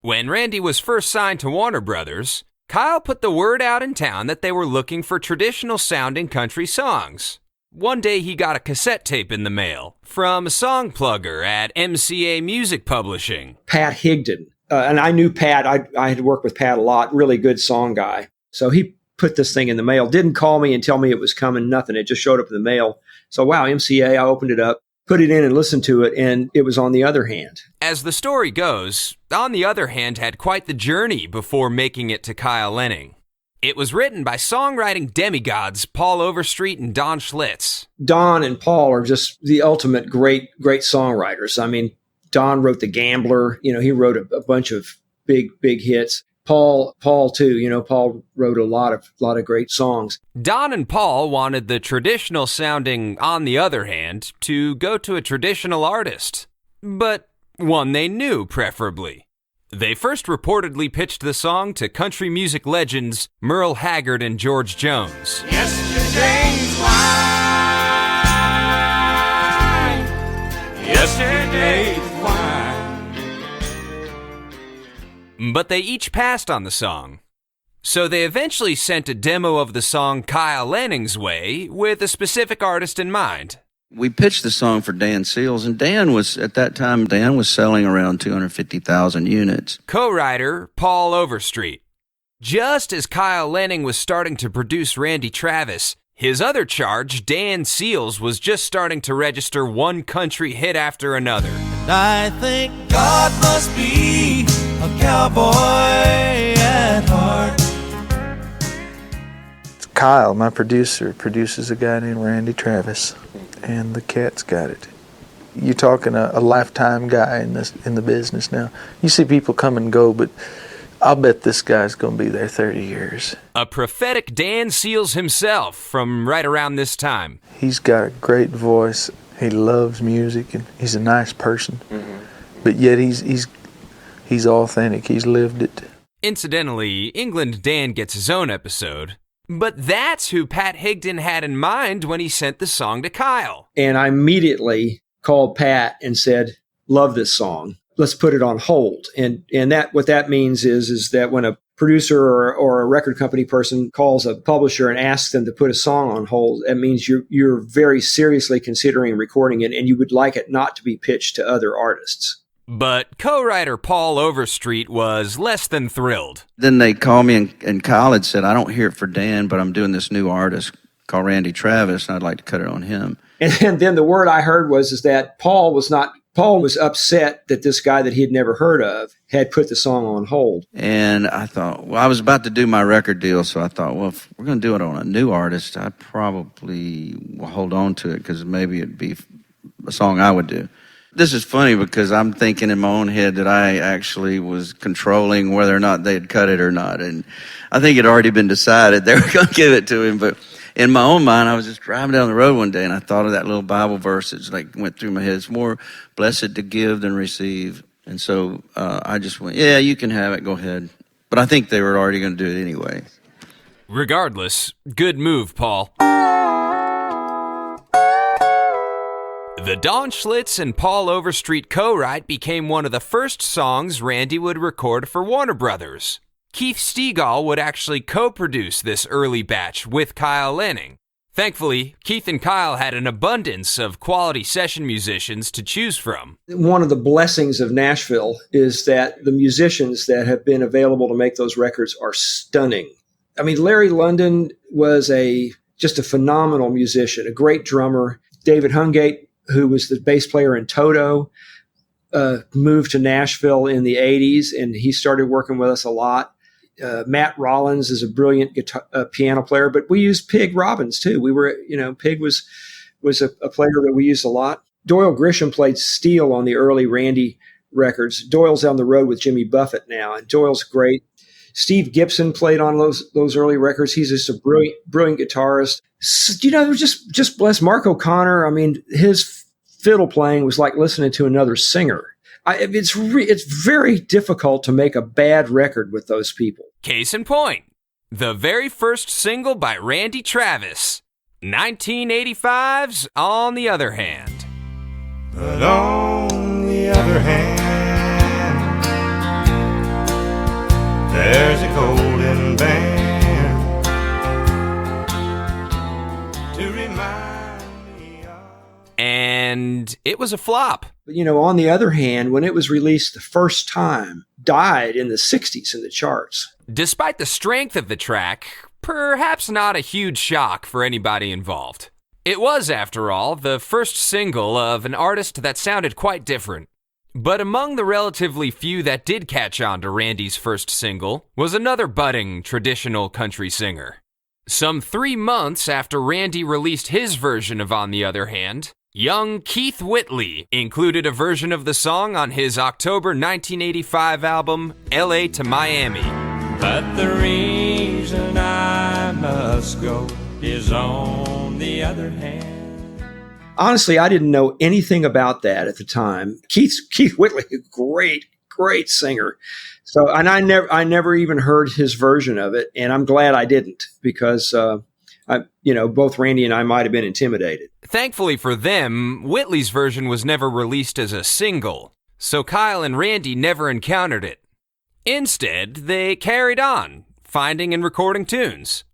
When Randy was first signed to Warner Brothers, Kyle put the word out in town that they were looking for traditional-sounding country songs. One day he got a cassette tape in the mail from a song plugger at MCA Music Publishing. Pat Higdon. And I knew Pat. I had worked with Pat a lot. Really good song guy. So he put this thing in the mail. Didn't call me and tell me it was coming. Nothing. It just showed up in the mail. So, wow, MCA. I opened it up, put it in and listened to it, and it was On the Other Hand. As the story goes, On the Other Hand had quite the journey before making it to Kyle Lehning. It was written by songwriting demigods Paul Overstreet and Don Schlitz. Don and Paul are just the ultimate great songwriters. I mean, Don wrote The Gambler. He wrote a bunch of big hits. Paul too. Paul wrote a lot of great songs. Don and Paul wanted the traditional sounding On the Other Hand to go to a traditional artist, but one they knew preferably. They first reportedly pitched the song to country music legends Merle Haggard and George Jones. Yesterday's wine. Yesterday's wine. But they each passed on the song. So they eventually sent a demo of the song Kyle Lehning's way with a specific artist in mind. We pitched the song for Dan Seals, and Dan was selling around 250,000 units. Co-writer Paul Overstreet. Just as Kyle Lehning was starting to produce Randy Travis, his other charge, Dan Seals, was just starting to register one country hit after another. And I think God must be a cowboy at heart. Kyle, my producer, produces a guy named Randy Travis, and the cat's got it. You're talking a lifetime guy in the business now. You see people come and go, but I'll bet this guy's going to be there 30 years. A prophetic Dan Seals himself from right around this time. He's got a great voice. He loves music, and he's a nice person. Mm-hmm. But yet he's authentic. He's lived it. Incidentally, England Dan gets his own episode. But that's who Pat Higdon had in mind when he sent the song to Kyle. And I immediately called Pat and said, love this song. Let's put it on hold. And that what that means is that when a producer or a record company person calls a publisher and asks them to put a song on hold, that means you're very seriously considering recording it, and you would like it not to be pitched to other artists. But co-writer Paul Overstreet was less than thrilled. Then they called me, and Kyle had said, I don't hear it for Dan, but I'm doing this new artist called Randy Travis, and I'd like to cut it on him. And then the word I heard was that Paul was upset that this guy that he had never heard of had put the song on hold. And I thought, well, I was about to do my record deal, so I thought, well, if we're going to do it on a new artist, I probably will hold on to it because maybe it'd be a song I would do. This is funny because I'm thinking in my own head that I actually was controlling whether or not they'd cut it or not. And I think it had already been decided they were going to give it to him. But in my own mind, I was just driving down the road one day and I thought of that little Bible verse that went through my head. It's more blessed to give than receive. And so I just went, yeah, you can have it. Go ahead. But I think they were already going to do it anyway. Regardless, good move, Paul. The Don Schlitz and Paul Overstreet co-write became one of the first songs Randy would record for Warner Brothers. Keith Stegall would actually co-produce this early batch with Kyle Lehning. Thankfully, Keith and Kyle had an abundance of quality session musicians to choose from. One of the blessings of Nashville is that the musicians that have been available to make those records are stunning. I mean, Larry London was just a phenomenal musician, a great drummer. David Hungate, who was the bass player in Toto, moved to Nashville in the 80s, and he started working with us a lot. Matt Rollins is a brilliant piano player, but we used Pig Robbins too. Pig was a player that we used a lot. Doyle Grisham played steel on the early Randy records. Doyle's on the road with Jimmy Buffett now, and Doyle's great. Steve Gibson played on those early records. He's just a brilliant guitarist. Just bless Mark O'Connor. I mean, his fiddle playing was like listening to another singer. It's very difficult to make a bad record with those people. Case in point, the very first single by Randy Travis, 1985's On the Other Hand. But on the other hand, it was a flop. But, on the other hand, when it was released the first time, died in the 60s in the charts. Despite the strength of the track, perhaps not a huge shock for anybody involved. It was, after all, the first single of an artist that sounded quite different. But among the relatively few that did catch on to Randy's first single was another budding traditional country singer. Some 3 months after Randy released his version of On the Other Hand, young Keith Whitley included a version of the song on his October 1985 album, LA to Miami. But the reason I must go is on the other hand. Honestly, I didn't know anything about that at the time. Keith Whitley, a great singer. So, and I never even heard his version of it, and I'm glad I didn't, because both Randy and I might have been intimidated. Thankfully for them, Whitley's version was never released as a single, so Kyle and Randy never encountered it. Instead, they carried on, finding and recording tunes.